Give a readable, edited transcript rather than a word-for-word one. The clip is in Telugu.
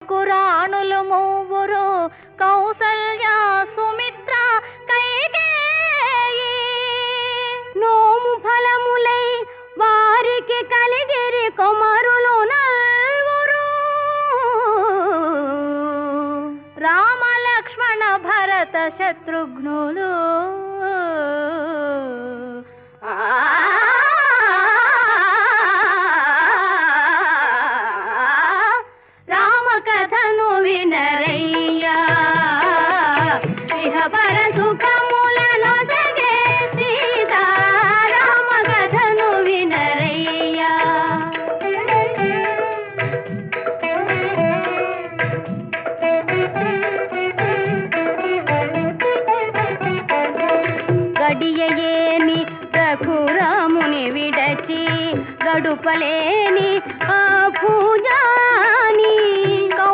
కురాణులు మూవురు కౌసల్య సుమిత్ర కైకేయి నోము ఫలములై వారికి కలిగిరి కుమారులు నల్వురు రామ లక్ష్మణ భరత శత్రుఘ్నులు రామ కథను వినరయ్యా ఇహపర సుఖములను జగే సీతా రామ కథను వినరయ్యా గడియయేని రఘురాముని విడచి గడుపలేని